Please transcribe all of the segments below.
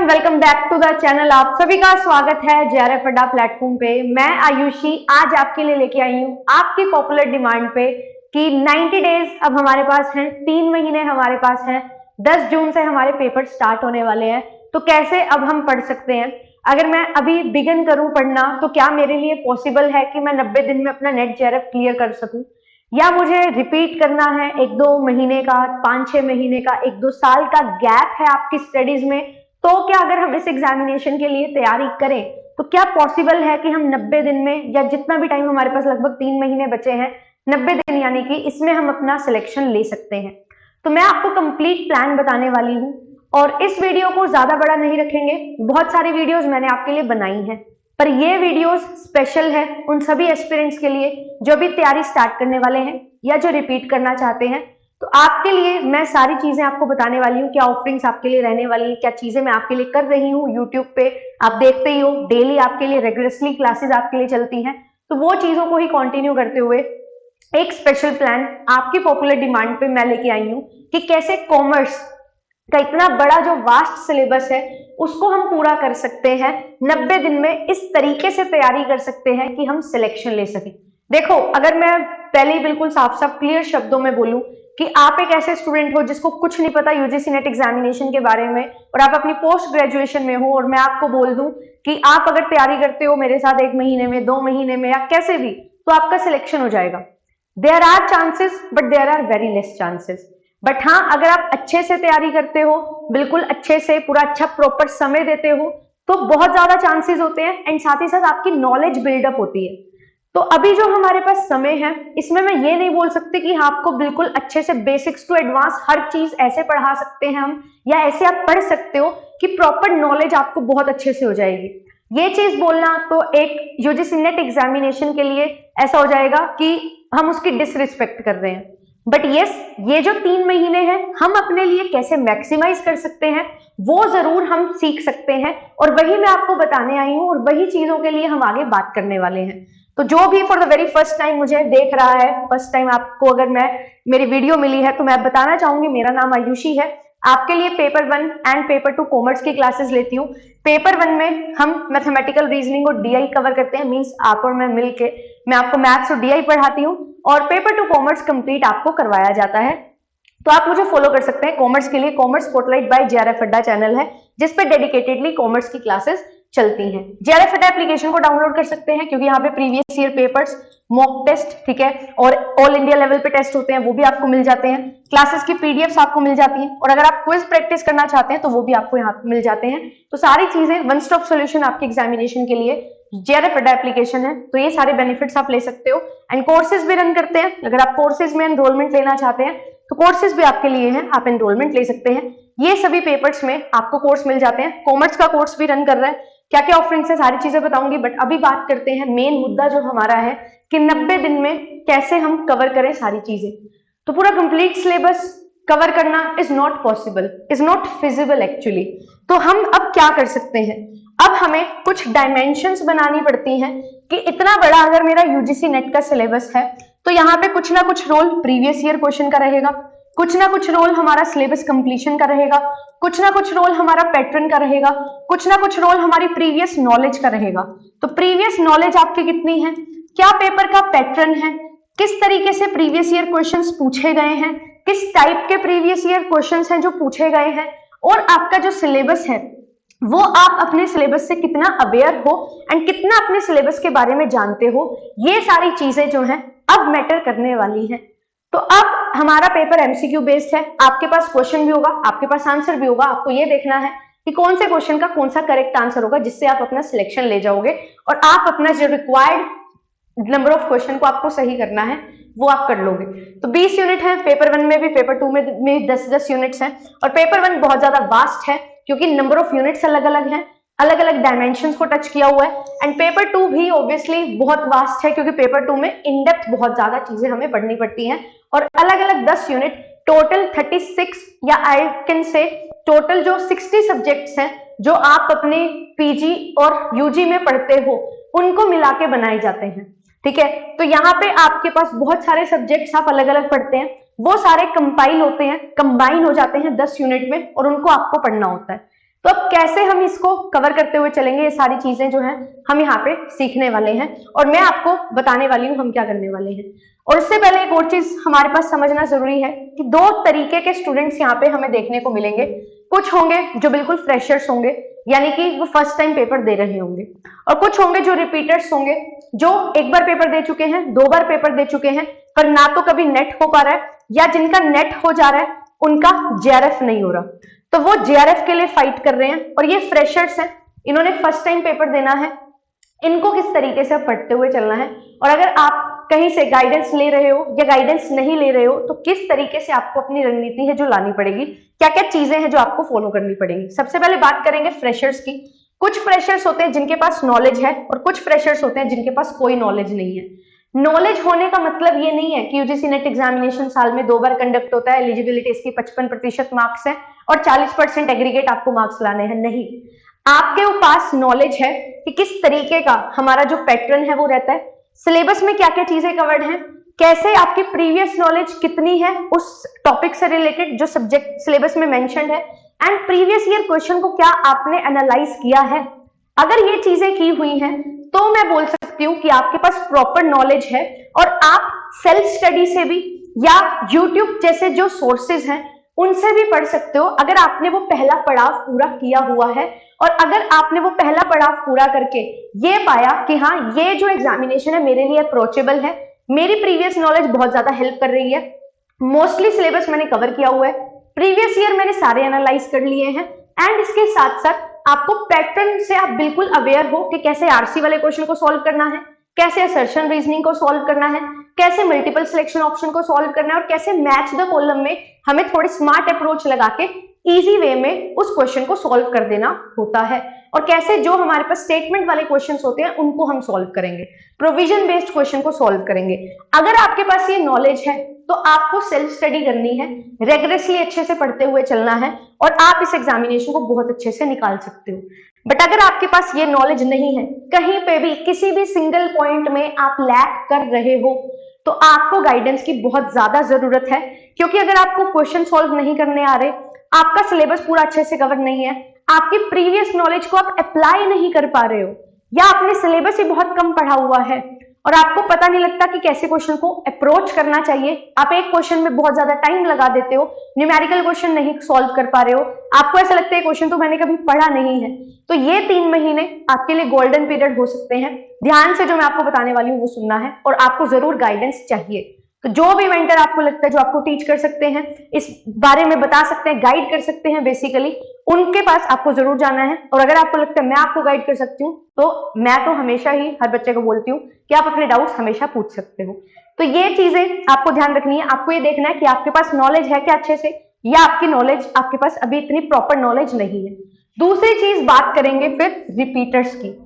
Everyone, welcome back to the channel. आप सभी का स्वागत है जेआरएफ अड्डा प्लेटफॉर्म पे। मैं आयुषी आज आपके लिए लेके आई हूँ आपकी पॉपुलर डिमांड पे कि 90 डेज अब हमारे पास हैं, 3 महीने हमारे पास हैं। 10 जून से हमारे पेपर स्टार्ट होने वाले हैं, तो कैसे अब हम पढ़ सकते हैं। अगर मैं अभी बिगिन करूं पढ़ना तो क्या मेरे लिए पॉसिबल है कि मैं 90 दिन में अपना नेट जेआरएफ क्लियर कर सकूं, या मुझे रिपीट करना है 1-2 महीने का, 5-6 महीने का, 1-2 साल का गैप है आपकी स्टडीज में। तो क्या अगर हम इस एग्जामिनेशन के लिए तैयारी करें तो क्या पॉसिबल है कि हम 90 दिन में, या जितना भी टाइम हमारे पास, लगभग 3 महीने बचे हैं, 90 दिन यानी कि इसमें हम अपना सिलेक्शन ले सकते हैं। तो मैं आपको कंप्लीट प्लान बताने वाली हूँ और इस वीडियो को ज्यादा बड़ा नहीं रखेंगे। बहुत सारी वीडियोस मैंने आपके लिए बनाई हैं, पर ये वीडियोस स्पेशल है उन सभी एस्पिरेंट्स के लिए जो भी तैयारी स्टार्ट करने वाले हैं या जो रिपीट करना चाहते हैं। तो आपके लिए मैं सारी चीजें आपको बताने वाली हूँ, क्या ऑफरिंग्स आपके लिए रहने वाली है, क्या चीजें मैं आपके लिए कर रही हूँ। यूट्यूब पे आप देखते ही हो, डेली आपके लिए रेगुलरली क्लासेस आपके लिए चलती हैं, तो वो चीजों को ही कंटिन्यू करते हुए एक स्पेशल प्लान आपकी पॉपुलर डिमांड पे मैं लेके आई हूँ कि कैसे कॉमर्स का इतना बड़ा जो वास्ट सिलेबस है उसको हम पूरा कर सकते हैं 90 दिन में। इस तरीके से तैयारी कर सकते हैं कि हम सिलेक्शन ले सकें। देखो, अगर मैं पहले ही बिल्कुल साफ साफ क्लियर शब्दों में बोलूं कि आप एक ऐसे स्टूडेंट हो जिसको कुछ नहीं पता यूजीसी नेट एग्जामिनेशन के बारे में, और आप अपनी पोस्ट ग्रेजुएशन में हो, और मैं आपको बोल दूं कि आप अगर तैयारी करते हो मेरे साथ 1 महीने में, 2 महीने में, या कैसे भी, तो आपका सिलेक्शन हो जाएगा। There are chances but there are very less chances. But हाँ, अगर आप अच्छे से तैयारी करते हो, बिल्कुल अच्छे से, पूरा अच्छा प्रॉपर समय देते हो, तो बहुत ज्यादा चांसेस होते हैं, एंड साथ ही साथ आपकी नॉलेज बिल्डअप होती है। तो अभी जो हमारे पास समय है, इसमें मैं ये नहीं बोल सकती कि आपको बिल्कुल अच्छे से बेसिक्स टू एडवांस हर चीज ऐसे पढ़ा सकते हैं हम, या ऐसे आप पढ़ सकते हो कि प्रॉपर नॉलेज आपको बहुत अच्छे से हो जाएगी। ये चीज बोलना तो एक यूजीसी नेट एग्जामिनेशन के लिए ऐसा हो जाएगा कि हम उसकी डिसरिस्पेक्ट कर रहे हैं। बट यस, ये जो 3 महीने हैं हम अपने लिए कैसे मैक्सिमाइज कर सकते हैं वो जरूर हम सीख सकते हैं, और वही मैं आपको बताने आई हूँ, और वही चीजों के लिए हम आगे बात करने वाले हैं। तो जो भी for the very first time मुझे देख रहा है, फर्स्ट टाइम आपको अगर मेरी वीडियो मिली है, तो मैं बताना चाहूंगी मेरा नाम आयुषी है। आपके लिए पेपर 1 एंड पेपर 2 कॉमर्स की क्लासेस लेती हूँ। पेपर 1 में हम मैथमेटिकल रीजनिंग और डीआई कवर करते हैं, मींस आप और मैं मिलके मैं आपको मैथ्स और डीआई पढ़ाती हूँ, और पेपर 2 कॉमर्स कंप्लीट आपको करवाया जाता है। तो आप मुझे फॉलो कर सकते हैं कॉमर्स के लिए। कॉमर्स स्पॉटलाइट बाय जेआरएफ अड्डा चैनल है, जिसपे डेडिकेटेडली कॉमर्स की क्लासेस चलती हैं। जेआरएफ अड्डा एप्लीकेशन को डाउनलोड कर सकते हैं, क्योंकि यहाँ पे previous year papers, mock test, ठीक है, और ऑल इंडिया लेवल पे टेस्ट होते हैं, वो भी आपको मिल जाते हैं। क्लासेस की पीडीएफ्स आपको मिल जाती हैं, और अगर आप क्विज प्रैक्टिस करना चाहते हैं तो वो भी आपको यहाँ पे मिल जाते हैं। तो सारी चीजें वन स्टॉप सोल्यूशन आपके एग्जामिनेशन के लिए जेआरएफ अड्डा एप्लीकेशन है, तो ये सारे बेनिफिट्स आप ले सकते हो। एंड कोर्सेज भी रन करते हैं, अगर आप कोर्सेज में एनरोलमेंट लेना चाहते हैं तो कोर्सेज भी आपके लिए हैं, आप एनरोलमेंट ले सकते हैं। ये सभी पेपर्स में आपको कोर्स मिल जाते हैं। कॉमर्स का कोर्स भी रन कर रहा है, क्या क्या ऑफरिंग्स है सारी चीजें बताऊंगी। बट अभी बात करते हैं मेन मुद्दा जो हमारा है कि 90 दिन में कैसे हम कवर करें सारी चीजें। तो पूरा कंप्लीट सिलेबस कवर करना is not possible, is not feasible actually. तो हम अब क्या कर सकते हैं, अब हमें कुछ डायमेंशंस बनानी पड़ती हैं कि इतना बड़ा अगर मेरा यूजीसी नेट का सिलेबस है तो यहाँ पे कुछ ना कुछ रोल प्रीवियस ईयर क्वेश्चन का रहेगा, कुछ ना कुछ रोल हमारा सिलेबस कंप्लीशन का रहेगा, कुछ ना कुछ रोल हमारा पैटर्न का रहेगा, कुछ ना कुछ रोल हमारी प्रीवियस नॉलेज का रहेगा। तो प्रीवियस नॉलेज आपकी कितनी है, क्या पेपर का पैटर्न है, किस तरीके से प्रीवियस ईयर क्वेश्चंस पूछे गए हैं, किस टाइप के प्रीवियस ईयर क्वेश्चंस हैं जो पूछे गए हैं, और आपका जो सिलेबस है वो आप अपने सिलेबस से कितना अवेयर हो एंड कितना अपने सिलेबस के बारे में जानते हो, ये सारी चीजें जो हैं अब मैटर करने वाली हैं। तो अब हमारा पेपर एमसीक्यू बेस्ड है, आपके पास क्वेश्चन भी होगा, आपके पास आंसर भी होगा। आपको ये देखना है कि कौन से क्वेश्चन का कौन सा करेक्ट आंसर होगा, जिससे आप अपना सिलेक्शन ले जाओगे, और आप अपना जो रिक्वायर्ड नंबर ऑफ क्वेश्चन को आपको सही करना है वो आप कर लोगे। तो 20 यूनिट है पेपर 1 में भी, पेपर 2 में भी 10-10 यूनिट्स हैं, और पेपर 1 बहुत ज्यादा वास्ट है क्योंकि नंबर ऑफ यूनिट्स अलग अलग हैं, अलग अलग डायमेंशंस को टच किया हुआ है। एंड पेपर 2 भी ऑब्वियसली बहुत वास्ट है, क्योंकि पेपर 2 में इन डेप्थ बहुत ज्यादा चीजें हमें पढ़नी पड़ती हैं, और अलग अलग 10 यूनिट, टोटल 36, या आई कैन से टोटल जो 60 सब्जेक्ट्स हैं जो आप अपने पीजी और यूजी में पढ़ते हो उनको मिला के बनाए जाते हैं, ठीक है। तो यहाँ पे आपके पास बहुत सारे सब्जेक्ट्स आप अलग अलग पढ़ते हैं, वो सारे कंपाइल होते हैं, कंबाइन हो जाते हैं 10 यूनिट में, और उनको आपको पढ़ना होता है। तो अब कैसे हम इसको कवर करते हुए चलेंगे, ये सारी चीजें जो है हम यहाँ पे सीखने वाले हैं और मैं आपको बताने वाली हूँ हम क्या करने वाले हैं। और इससे पहले एक और चीज हमारे पास समझना जरूरी है कि दो तरीके के स्टूडेंट्स यहाँ पे हमें देखने को मिलेंगे। कुछ होंगे जो बिल्कुल फ्रेशर्स होंगे, यानी कि वो फर्स्ट टाइम पेपर दे रहे होंगे, और कुछ होंगे जो रिपीटर्स होंगे, जो एक बार पेपर दे चुके हैं, 2 बार पेपर दे चुके हैं, पर ना तो कभी नेट हो पा रहा है, या जिनका नेट हो जा रहा है उनका जेआरएफ नहीं हो रहा, तो वो जेआरएफ के लिए फाइट कर रहे हैं। और ये फ्रेशर्स हैं, इन्होंने फर्स्ट टाइम पेपर देना है, इनको किस तरीके से पढ़ते हुए चलना है, और अगर आप कहीं से गाइडेंस ले रहे हो या गाइडेंस नहीं ले रहे हो तो किस तरीके से आपको अपनी रणनीति है जो लानी पड़ेगी, क्या क्या चीजें हैं जो आपको फॉलो करनी पड़ेगी। सबसे पहले बात करेंगे फ्रेशर्स की। कुछ फ्रेशर्स होते हैं जिनके पास नॉलेज है और कुछ फ्रेशर्स होते हैं जिनके पास कोई नॉलेज नहीं है। नॉलेज होने का मतलब ये नहीं है कि यूजीसी नेट एग्जामिनेशन साल में 2 बार कंडक्ट होता है, एलिजिबिलिटी इसकी 55% मार्क्स है और 40% एग्रीगेट आपको मार्क्स लाने हैं। नहीं, आपके पास नॉलेज है कि किस तरीके का हमारा जो पैटर्न है वो रहता है, सिलेबस में क्या क्या चीजें कवर्ड हैं, कैसे आपकी प्रीवियस नॉलेज कितनी है उस टॉपिक से रिलेटेड जो सब्जेक्ट सिलेबस में मेंशन्ड है, एंड प्रीवियस ईयर क्वेश्चन को क्या आपने एनालाइज किया है। अगर ये चीजें की हुई हैं तो मैं बोल सकती हूँ कि आपके पास प्रॉपर नॉलेज है और आप सेल्फ स्टडी से भी या यूट्यूब जैसे जो सोर्सेज हैं उनसे भी पढ़ सकते हो, अगर आपने वो पहला पड़ाव पूरा किया हुआ है। और अगर आपने वो पहला पड़ाव पूरा करके ये पाया कि हाँ ये जो एग्जामिनेशन है मेरे लिए अप्रोचेबल है, मेरी प्रीवियस नॉलेज बहुत ज्यादा हेल्प कर रही है, मोस्टली सिलेबस मैंने कवर किया हुआ है, प्रीवियस ईयर मैंने सारे एनालाइज कर लिए हैं, एंड इसके साथ साथ आपको पैटर्न से आप बिल्कुल अवेयर हो कि कैसे आरसी वाले क्वेश्चन को सॉल्व करना है, कैसे असर्शन रीजनिंग को सॉल्व करना है, कैसे मल्टीपल सिलेक्शन ऑप्शन को सॉल्व करना है, और कैसे मैच द कॉलम में हमें थोड़ी स्मार्ट अप्रोच लगा के इजी वे में उस क्वेश्चन को सॉल्व कर देना होता है, और कैसे जो हमारे पास स्टेटमेंट वाले क्वेश्चंस होते हैं उनको हम सॉल्व करेंगे, प्रोविजन बेस्ड क्वेश्चन को सॉल्व करेंगे। अगर आपके पास ये नॉलेज है तो आपको सेल्फ स्टडी करनी है, रेगुलरली अच्छे से पढ़ते हुए चलना है और आप इस एग्जामिनेशन को बहुत अच्छे से निकाल सकते हो। बट अगर आपके पास ये नॉलेज नहीं है, कहीं पे भी किसी भी सिंगल पॉइंट में आप लैक कर रहे हो, तो आपको गाइडेंस की बहुत ज्यादा जरूरत है, क्योंकि अगर आपको क्वेश्चन सॉल्व नहीं करने आ रहे, आपका सिलेबस पूरा अच्छे से कवर नहीं है, आपकी प्रीवियस नॉलेज को आप अप्लाई नहीं कर पा रहे हो, या आपने सिलेबस ही बहुत कम पढ़ा हुआ है और आपको पता नहीं लगता कि कैसे क्वेश्चन को अप्रोच करना चाहिए, आप एक क्वेश्चन में बहुत ज्यादा टाइम लगा देते हो, न्यूमेरिकल क्वेश्चन नहीं सॉल्व कर पा रहे हो, आपको ऐसा लगता है क्वेश्चन तो मैंने कभी पढ़ा नहीं है, तो ये 3 महीने आपके लिए गोल्डन पीरियड हो सकते हैं। ध्यान से जो मैं आपको बताने वाली हूँ वो सुनना है और आपको जरूर गाइडेंस चाहिए। तो जो भी मेंटर आपको लगता है जो आपको टीच कर सकते हैं, इस बारे में बता सकते हैं, गाइड कर सकते हैं, बेसिकली उनके पास आपको जरूर जाना है। और अगर आपको लगता है मैं आपको गाइड कर सकती हूँ, तो मैं तो हमेशा ही हर बच्चे को बोलती हूँ कि आप अपने डाउट्स हमेशा पूछ सकते हो। तो ये चीजें आपको ध्यान रखनी है, आपको ये देखना है कि आपके पास नॉलेज है क्या अच्छे से, या आपकी नॉलेज आपके पास अभी इतनी प्रॉपर नॉलेज नहीं है। दूसरी चीज बात करेंगे फिर रिपीटर्स की।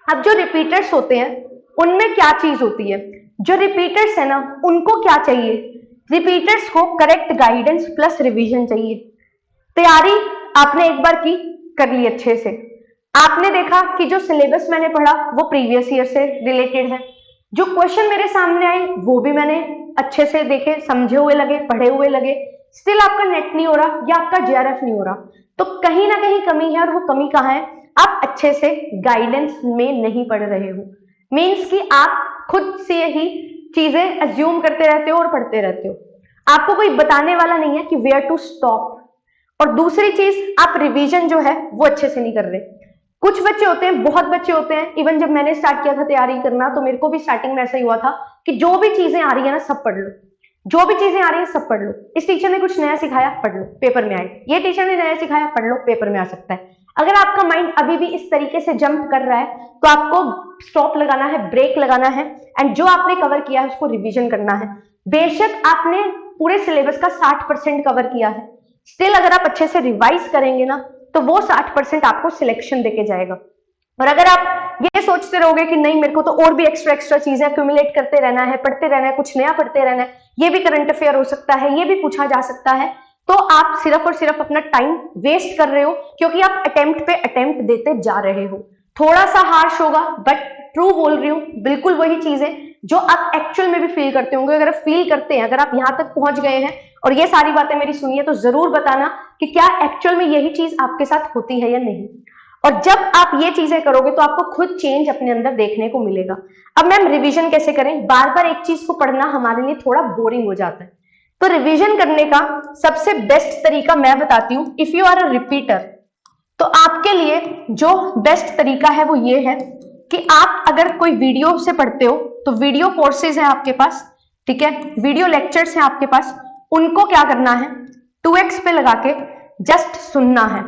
अब जो रिपीटर्स होते हैं उनमें क्या चीज होती है, जो रिपीटर्स है ना उनको क्या चाहिए, रिपीटर्स को करेक्ट गाइडेंस प्लस रिवीजन चाहिए। तैयारी आपने एक बार की, कर ली अच्छे से, आपने देखा कि जो सिलेबस मैंने पढ़ा वो प्रीवियस ईयर से रिलेटेड है, जो क्वेश्चन मेरे सामने आए वो भी मैंने अच्छे से देखे, समझे हुए लगे, पढ़े हुए लगे, स्टिल आपका नेट नहीं हो रहा या आपका जेआरएफ नहीं हो रहा, तो कहीं ना कहीं कमी है। और वो कमी कहाँ है, आप अच्छे से गाइडेंस में नहीं पढ़ रहे हो, मीन्स कि आप खुद से ही चीजें अज्यूम करते रहते हो और पढ़ते रहते हो, आपको कोई बताने वाला नहीं है कि वेयर टू स्टॉप। और दूसरी चीज, आप रिवीजन जो है वो अच्छे से नहीं कर रहे। कुछ बच्चे होते हैं, बहुत बच्चे होते हैं, इवन जब मैंने स्टार्ट किया था तैयारी करना तो मेरे को भी स्टार्टिंग में ऐसा ही हुआ था कि जो भी चीजें आ रही है ना सब पढ़ लो, जो भी चीजें आ रही है सब पढ़ लो, इस टीचर ने कुछ नया सिखाया पढ़ लो पेपर में आए, ये टीचर ने नया सिखाया पढ़ लो पेपर में आ सकता है। अगर आपका माइंड अभी भी इस तरीके से जंप कर रहा है तो आपको स्टॉप लगाना है, ब्रेक लगाना है, एंड जो आपने कवर किया है उसको रिवीजन करना है। बेशक आपने पूरे सिलेबस का 60% कवर किया है, स्टिल अगर आप अच्छे से रिवाइज करेंगे ना तो वो 60% आपको सिलेक्शन देके जाएगा। और अगर आप ये सोचते रहोगे कि नहीं मेरे को तो और भी एक्स्ट्रा चीजें एक्यूमुलेट करते रहना है, पढ़ते रहना है, कुछ नया पढ़ते रहना है, ये भी करंट अफेयर हो सकता है, ये भी पूछा जा सकता है, तो आप सिर्फ और सिर्फ अपना टाइम वेस्ट कर रहे हो, क्योंकि आप अटेम्प्ट पे अटेम्प्ट देते जा रहे हो। थोड़ा सा हार्श होगा बट ट्रू बोल रही हूँ, बिल्कुल वही चीजें जो आप एक्चुअल में भी फील करते होंगे। अगर आप फील करते हैं, अगर आप यहाँ तक पहुंच गए हैं और ये सारी बातें मेरी सुनी है, तो जरूर बताना कि क्या एक्चुअल में यही चीज आपके साथ होती है या नहीं। और जब आप ये चीजें करोगे तो आपको खुद चेंज अपने अंदर देखने को मिलेगा। अब मैम रिवीजन कैसे करें? बार बार एक चीज को पढ़ना हमारे लिए थोड़ा बोरिंग हो जाता है, तो रिवीजन करने का सबसे बेस्ट तरीका मैं बताती हूँ। If you are a repeater, तो आपके लिए जो बेस्ट तरीका है वो ये है कि आप अगर कोई वीडियो से पढ़ते हो तो वीडियो कोर्सेज है आपके पास, ठीक है, वीडियो लेक्चर्स हैं आपके पास, उनको क्या करना है 2x पे लगा के जस्ट सुनना है,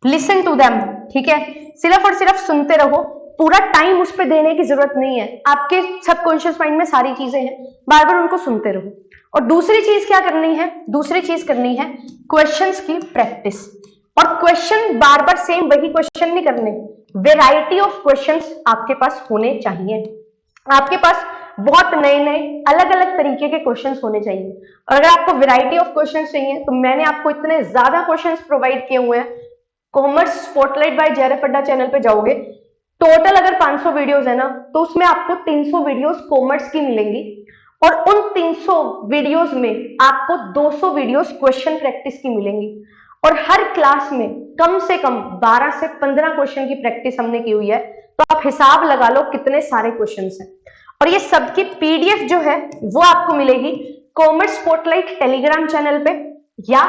लिसन टू देम, ठीक है, सिर्फ और सिर्फ सुनते रहो, पूरा टाइम उस पर देने की जरूरत नहीं है। आपके सबकॉन्शियस माइंड में सारी चीजें हैं, बार बार उनको सुनते रहो। और दूसरी चीज क्या करनी है? दूसरी चीज करनी है क्वेश्चंस की प्रैक्टिस। और क्वेश्चन बार बार सेम वही क्वेश्चन नहीं करने, वेराइटी ऑफ क्वेश्चंस आपके पास होने चाहिए। आपके पास बहुत नए नए अलग अलग तरीके के क्वेश्चंस होने चाहिए। और अगर आपको वैरायटी ऑफ क्वेश्चंस चाहिए तो मैंने आपको इतने ज्यादा क्वेश्चंस प्रोवाइड किए हुए हैं। Commerce spotlight by JRF. Adda channel पे जाओगे, टोटल अगर 500 वीडियोस है ना, तो उसमें आपको 300 वीडियोस कॉमर्स की मिलेंगी और उन 300 वीडियोस में आपको 200 वीडियोस क्वेश्चन प्रैक्टिस की मिलेंगी। और हर क्लास में कम से कम 12 से 15 क्वेश्चन की प्रैक्टिस हमने की हुई है, तो आप हिसाब लगा लो कितने सारे क्वेश्चंस हैं। और ये सबकी पीडीएफ जो है वो आपको मिलेगी कॉमर्स स्पॉटलाइट टेलीग्राम चैनल पे, या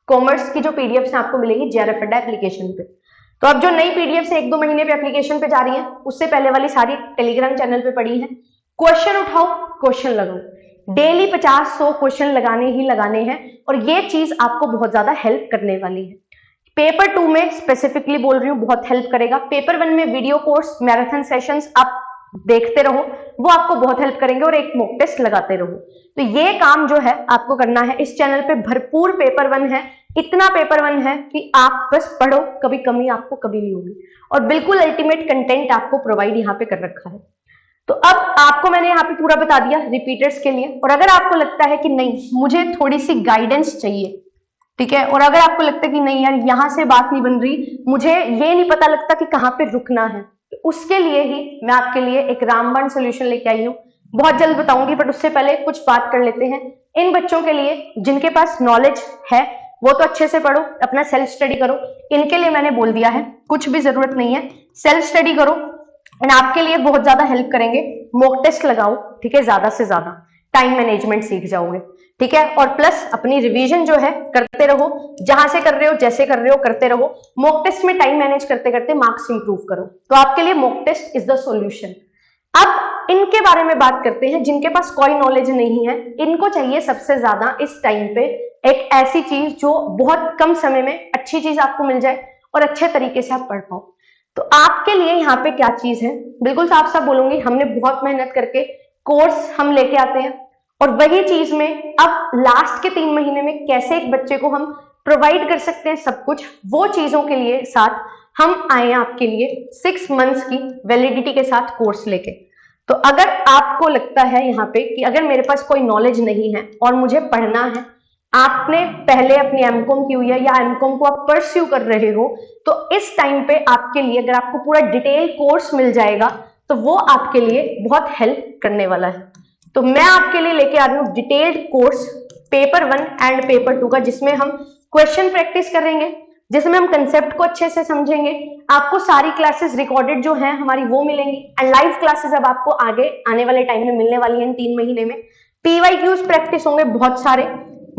कॉमर्स की जो पीडीएफ आपको मिलेगी जे.आर.एफ. अड्डा एप्लीकेशन पे। तो अब जो नई पीडीएफ से 1-2 महीने पे एप्लीकेशन पे जा रही है, उससे पहले वाली सारी टेलीग्राम चैनल पे पड़ी है। क्वेश्चन उठाओ, क्वेश्चन लगाओ, डेली 50-100 क्वेश्चन लगाने ही लगाने हैं, और ये चीज आपको बहुत ज्यादा हेल्प करने वाली है। पेपर 2 में स्पेसिफिकली बोल रही हूँ, बहुत हेल्प करेगा। पेपर 1 में वीडियो कोर्स मैराथन सेशंस आप देखते रहो, वो आपको बहुत हेल्प करेंगे, और एक मॉक टेस्ट लगाते रहो। तो ये काम जो है आपको करना है। इस चैनल पे भरपूर पेपर 1 है, इतना पेपर 1 है कि आप बस पढ़ो, कभी कमी आपको कभी नहीं होगी, और बिल्कुल अल्टीमेट कंटेंट आपको प्रोवाइड यहाँ पे कर रखा है। तो अब आपको मैंने यहाँ पे पूरा बता दिया रिपीटर्स के लिए। और अगर आपको लगता है कि नहीं मुझे थोड़ी सी गाइडेंस चाहिए, ठीक है, और अगर आपको लगता है कि नहीं यार यहाँ से बात नहीं बन रही, मुझे ये नहीं पता लगता कि कहाँ पे रुकना है, तो उसके लिए ही मैं आपके लिए एक रामबाण सोल्यूशन लेके आई हूँ। बहुत जल्द बताऊंगी, बट उससे पहले कुछ बात कर लेते हैं। इन बच्चों के लिए जिनके पास नॉलेज है वो तो अच्छे से पढ़ो, अपना सेल्फ स्टडी करो। इनके लिए मैंने बोल दिया है कुछ भी जरूरत नहीं है, सेल्फ स्टडी करो, एंड आपके लिए बहुत ज्यादा हेल्प करेंगे। मॉक टेस्ट लगाओ, ठीक है, ज्यादा से ज्यादा टाइम मैनेजमेंट सीख जाओगे, ठीक है, और प्लस अपनी रिवीजन जो है करते रहो, जहां से कर रहे हो जैसे कर रहे हो करते रहो। मॉक टेस्ट में टाइम मैनेज करते करते मार्क्स इंप्रूव करो, तो आपके लिए mock test is the solution. अब इनके बारे में बात करते हैं जिनके पास कोई नॉलेज नहीं है। इनको चाहिए सबसे ज्यादा इस टाइम पे एक ऐसी चीज जो बहुत कम समय में अच्छी चीज आपको मिल जाए और अच्छे तरीके से आप पढ़ पाओ। तो आपके लिए यहाँ पे क्या चीज है, बिल्कुल साफ साफ बोलूंगी, हमने बहुत मेहनत करके कोर्स हम लेके आते हैं, और वही चीज में अब लास्ट के 3 महीने में कैसे एक बच्चे को हम प्रोवाइड कर सकते हैं सब कुछ, वो चीजों के लिए साथ हम आए हैं आपके लिए 6 मंथ्स की वैलिडिटी के साथ कोर्स लेके। तो अगर आपको लगता है यहाँ पे कि अगर मेरे पास कोई नॉलेज नहीं है और मुझे पढ़ना है, आपने पहले अपनी एमकॉम की हुई है या एमकॉम को आप परस्यू कर रहे हो, तो इस टाइम पे आपके लिए अगर आपको पूरा डिटेल कोर्स मिल जाएगा तो वो आपके लिए बहुत हेल्प करने वाला है। तो मैं आपके लिए लेके आ रही हूँ detailed course paper 1 and paper 2 का, जिसमें हम क्वेश्चन प्रैक्टिस करेंगे, जिसमें हम कंसेप्ट को अच्छे से समझेंगे। आपको सारी क्लासेस रिकॉर्डेड जो हैं हमारी वो मिलेंगी, एंड लाइव क्लासेस अब आपको आगे आने वाले टाइम में मिलने वाली हैं 3 महीने में। पीवाईक्यूज प्रैक्टिस होंगे बहुत सारे,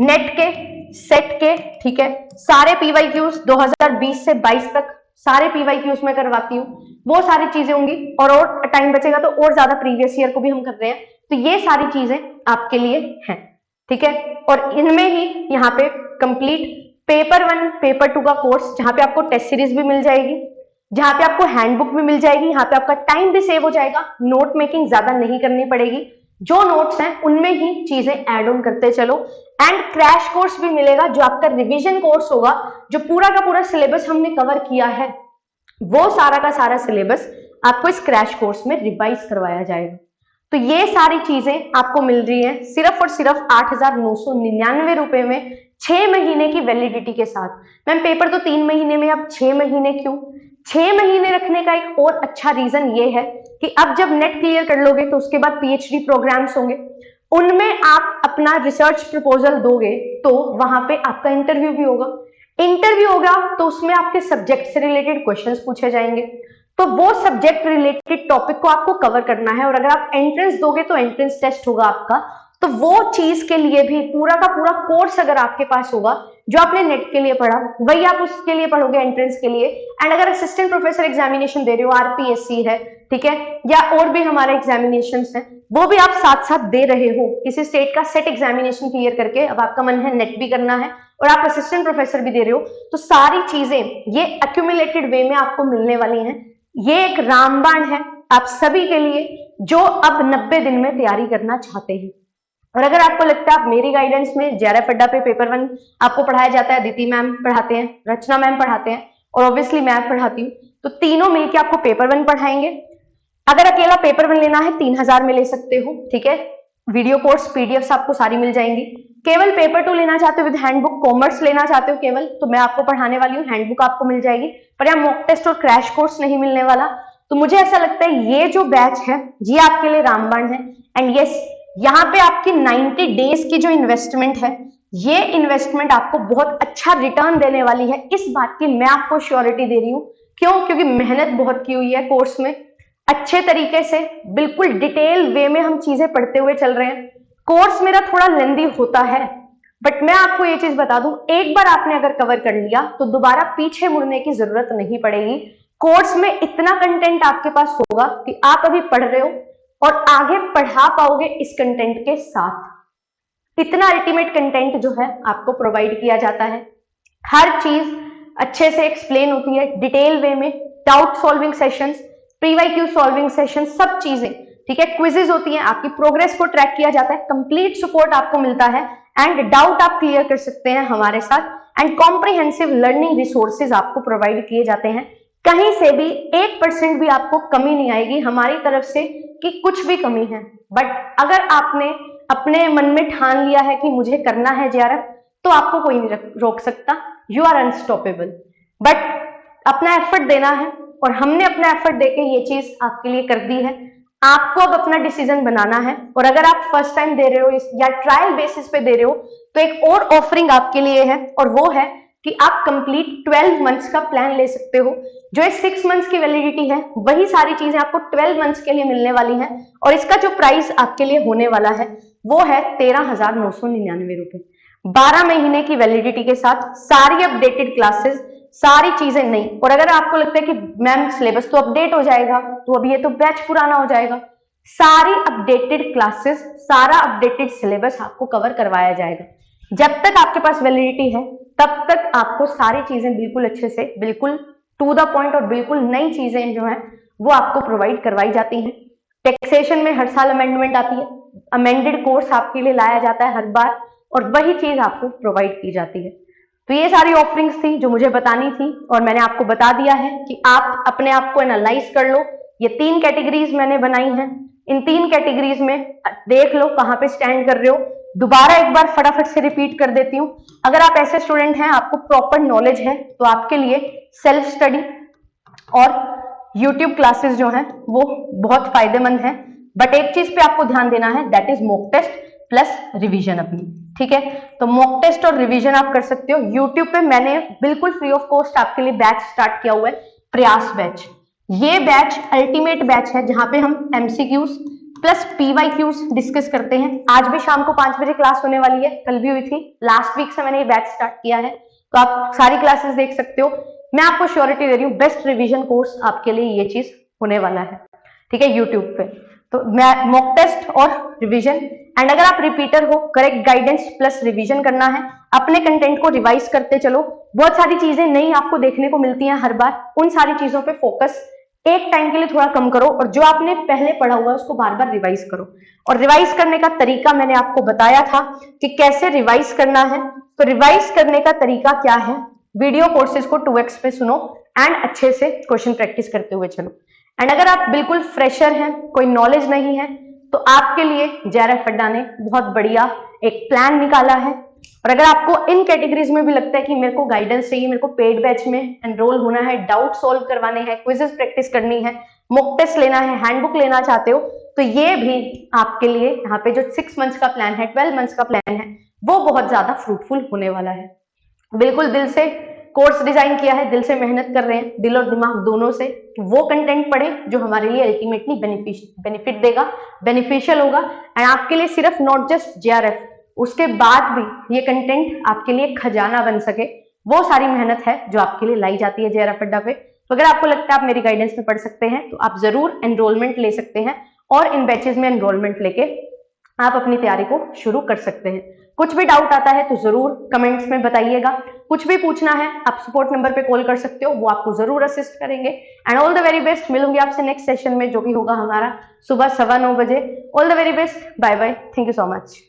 नेट के, सेट के, ठीक है, सारे पीवाईक्यूज 2020 से 22 तक सारे पीवाईक्यूज में करवाती हूँ, वो सारी चीजें होंगी। और टाइम बचेगा तो और ज्यादा प्रीवियस ईयर को भी हम कर रहे हैं, तो ये सारी चीजें आपके लिए हैं, ठीक है। और इनमें ही यहाँ पे कंप्लीट पेपर 1 पेपर 2 का कोर्स, जहाँ पे आपको टेस्ट सीरीज भी मिल जाएगी, जहाँ पे आपको हैंडबुक भी मिल जाएगी, यहाँ पे आपका टाइम भी सेव हो जाएगा, नोट मेकिंग ज्यादा नहीं करनी पड़ेगी, जो नोट्स हैं उनमें ही चीजें ऐड ऑन करते चलो। एंड क्रैश कोर्स भी मिलेगा, जो आपका रिवीजन कोर्स होगा, जो पूरा का पूरा सिलेबस हमने कवर किया है, वो सारा का सारा सिलेबस आपको इस क्रैश कोर्स में रिवाइज करवाया जाएगा। तो ये सारी चीजें आपको मिल रही है सिर्फ और सिर्फ 8,999 रुपए में 6 महीने की वैलिडिटी के साथ। मैम पेपर तो 3 महीने में, अब 6 महीने क्यों? 6 महीने रखने का एक और अच्छा रीजन ये है कि अब जब नेट क्लियर कर लोगे तो उसके बाद पीएचडी प्रोग्राम्स होंगे, उनमें आप अपना रिसर्च प्रपोजल दोगे तो वहां पे आपका इंटरव्यू भी होगा। इंटरव्यू होगा तो उसमें आपके सब्जेक्ट से रिलेटेड क्वेश्चंस पूछे जाएंगे, तो वो सब्जेक्ट रिलेटेड टॉपिक को आपको कवर करना है। और अगर आप एंट्रेंस दोगे तो एंट्रेंस टेस्ट होगा आपका, तो वो चीज के लिए भी पूरा का पूरा कोर्स अगर आपके पास होगा जो आपने नेट के लिए पढ़ा, वही आप उसके लिए पढ़ोगे एंट्रेंस के लिए। एंड अगर असिस्टेंट प्रोफेसर एग्जामिनेशन दे रहे हो, आरपीएससी है, ठीक है, या और भी हमारे एग्जामिनेशन है, वो भी आप साथ साथ दे रहे हो। किसी स्टेट का सेट एग्जामिनेशन क्लियर करके अब आपका मन है नेट भी करना है और आप असिस्टेंट प्रोफेसर भी दे रहे हो, तो सारी चीजें ये एक्यूमुलेटेड वे में आपको मिलने वाली हैं। ये एक रामबाण है आप सभी के लिए जो अब 90 दिन में तैयारी करना चाहते हैं। और अगर आपको लगता है आप मेरी गाइडेंस में जेआरएफ अड्डा पे पेपर 1 आपको पढ़ाया जाता है, दीदी मैम पढ़ाते हैं, रचना मैम पढ़ाते हैं और ऑब्वियसली मैं पढ़ाती हूँ, तो तीनों मिलकर आपको पेपर 1 पढ़ाएंगे। अगर अकेला पेपर 1 लेना है 3,000 में ले सकते हो, ठीक है। वीडियो कोर्स पीडीएफ आपको सारी मिल जाएंगी। केवल पेपर 2 लेना चाहते हो विद हैंडबुक, कॉमर्स लेना चाहते हो केवल, तो मैं आपको पढ़ाने वाली हूँ, हैंडबुक आपको मिल जाएगी, पर यहाँ मॉक टेस्ट और क्रैश कोर्स नहीं मिलने वाला। तो मुझे ऐसा लगता है ये जो बैच है ये आपके लिए रामबाण है। एंड यस, यहाँ पे आपकी 90 डेज की जो इन्वेस्टमेंट है, ये इन्वेस्टमेंट आपको बहुत अच्छा रिटर्न देने वाली है, इस बात की मैं आपको श्योरिटी दे रही हूँ। क्यों? क्योंकि मेहनत बहुत की हुई है कोर्स में, अच्छे तरीके से बिल्कुल डिटेल वे में हम चीजें पढ़ते हुए चल रहे हैं। कोर्स मेरा थोड़ा लेंदी होता है, बट मैं आपको ये चीज बता दूं, एक बार आपने अगर कवर कर लिया तो दोबारा पीछे मुड़ने की जरूरत नहीं पड़ेगी। कोर्स में इतना कंटेंट आपके पास होगा कि आप अभी पढ़ रहे हो और आगे पढ़ा पाओगे इस कंटेंट के साथ। इतना अल्टीमेट कंटेंट जो है आपको प्रोवाइड किया जाता है, हर चीज अच्छे से एक्सप्लेन होती है डिटेल वे में, doubt solving sessions, PYQ solving session, सब चीजें, ठीक है। क्विजेज होती हैं, आपकी प्रोग्रेस को ट्रैक किया जाता है, कंप्लीट सपोर्ट आपको मिलता है एंड डाउट आप क्लियर कर सकते हैं हमारे साथ। एंड कॉम्प्रिहेंसिव लर्निंग रिसोर्सेज आपको प्रोवाइड किए जाते हैं, कहीं से भी 1% भी आपको कमी नहीं आएगी हमारी तरफ से कि कुछ भी कमी है। बट अगर आपने अपने मन में ठान लिया है कि मुझे करना है जेआरएफ, तो आपको कोई नहीं रोक सकता, यू आर अनस्टॉपेबल। बट अपना एफर्ट देना है और हमने अपना एफर्ट देके ये चीज आपके लिए कर दी है। आपको अब अपना डिसीजन बनाना है, और अगर आप फर्स्ट टाइम दे रहे हो या ट्रायल बेसिस पे दे रहे हो तो एक और ऑफरिंग आपके लिए है, और वो है कि आप कंप्लीट 12 मंथ्स का प्लान ले सकते हो। जो 6 मंथ्स की वैलिडिटी है वही सारी चीजें आपको 12 मंथ्स के लिए मिलने वाली हैं, और इसका जो प्राइस आपके लिए होने वाला है वो है 13,999 रुपए। 12 महीने की वैलिडिटी के साथ सारी अपडेटेड क्लासेस, सारी चीजें नई। और अगर आपको लगता है कि मैम सिलेबस तो अपडेट हो जाएगा, तो अब ये तो बैच पुराना हो जाएगा, सारी अपडेटेड क्लासेस, सारा अपडेटेड सिलेबस आपको कवर करवाया जाएगा। जब तक आपके पास वैलिडिटी है तब तक आपको सारी चीजें बिल्कुल अच्छे से, बिल्कुल टू द पॉइंट और बिल्कुल नई चीजें जो है वो आपको प्रोवाइड करवाई जाती हैं। टैक्सेशन में हर साल अमेंडमेंट आती है, अमेंडेड कोर्स आपके लिए लाया जाता है हर बार, और वही चीज आपको प्रोवाइड की जाती है। तो ये सारी ऑफरिंग्स थी जो मुझे बतानी थी, और मैंने आपको बता दिया है कि आप अपने आप को एनालाइज कर लो। ये 3 कैटेगरीज मैंने बनाई हैं, इन 3 कैटेगरीज में देख लो कहाँ पे स्टैंड कर रहे हो। दोबारा एक बार फटाफट से रिपीट कर देती हूँ, अगर आप ऐसे स्टूडेंट हैं, आपको प्रॉपर नॉलेज है, तो आपके लिए सेल्फ स्टडी और यूट्यूब क्लासेस जो हैं वो बहुत फायदेमंद हैं। बट एक चीज पे आपको ध्यान देना है, that is mock test plus revision अपनी, ठीक है। तो मॉक टेस्ट और रिवीजन आप कर सकते हो। यूट्यूब पे मैंने बिल्कुल फ्री ऑफ कॉस्ट आपके लिए बैच स्टार्ट किया हुआ है, प्रयास बैच। ये बैच अल्टीमेट बैच है जहां पे हम एमसीक्यूज प्लस पीवाईक्यूज डिस्कस करते हैं। आज भी शाम को 5 बजे क्लास होने वाली है, कल भी हुई थी, लास्ट वीक से मैंने ये बैच स्टार्ट किया है, तो आप सारी क्लासेस देख सकते हो। मैं आपको श्योरिटी दे रही हूँ, बेस्ट रिवीजन कोर्स आपके लिए ये चीज होने वाला है, ठीक है, यूट्यूब पे। तो मैं मॉक टेस्ट और रिवीजन, एंड अगर आप रिपीटर हो, करेक्ट गाइडेंस प्लस रिवीजन करना है, अपने कंटेंट को रिवाइज करते चलो। बहुत सारी चीजें नई आपको देखने को मिलती हैं हर बार, उन सारी चीजों पे फोकस एक टाइम के लिए थोड़ा कम करो, और जो आपने पहले पढ़ा हुआ है उसको बार बार रिवाइज करो। और रिवाइज करने का तरीका मैंने आपको बताया था कि कैसे रिवाइज करना है। तो रिवाइज करने का तरीका क्या है, वीडियो कोर्सेज को 2x पे सुनो एंड अच्छे से क्वेश्चन प्रैक्टिस करते हुए चलो। एंड अगर आप बिल्कुल फ्रेशर हैं, कोई नॉलेज नहीं है, तो आपके लिए JRF अड्डा ने बहुत बढ़िया एक प्लान निकाला है। और अगर आपको इन कैटेगरीज में भी लगता है कि मेरे को गाइडेंस चाहिए, मेरे को पेड बैच में एनरोल होना है, डाउट सॉल्व करवाने हैं, क्विजेस प्रैक्टिस करनी है, मॉक टेस्ट लेना है, हैंडबुक लेना चाहते हो, तो ये भी आपके लिए यहाँ पे जो 6 मंथ्स का प्लान है, 12 मंथ्स का प्लान है, वो बहुत ज्यादा फ्रूटफुल होने वाला है। बिल्कुल दिल से कोर्स डिजाइन किया है, दिल से मेहनत कर रहे हैं, दिल और दिमाग दोनों से, वो कंटेंट पढ़े जो हमारे लिए अल्टीमेटली बेनिफिट देगा, बेनिफिशियल होगा। एंड आपके लिए सिर्फ नॉट जस्ट JRF, उसके बाद भी ये कंटेंट आपके लिए खजाना बन सके, वो सारी मेहनत है जो आपके लिए लाई जाती है JRF अड्डा पे। तो अगर आपको लगता है आप मेरी गाइडेंस में पढ़ सकते हैं तो आप जरूर एनरोलमेंट ले सकते हैं और इन बैचेस में एनरोलमेंट लेके आप अपनी तैयारी को शुरू कर सकते हैं। कुछ भी डाउट आता है तो जरूर कमेंट्स में बताइएगा, कुछ भी पूछना है आप सपोर्ट नंबर पे कॉल कर सकते हो, वो आपको जरूर असिस्ट करेंगे। And all the very best, मिलूंगी आपसे नेक्स्ट सेशन में जो कि होगा हमारा सुबह 9:15 बजे। All the very best, bye bye, thank you so much.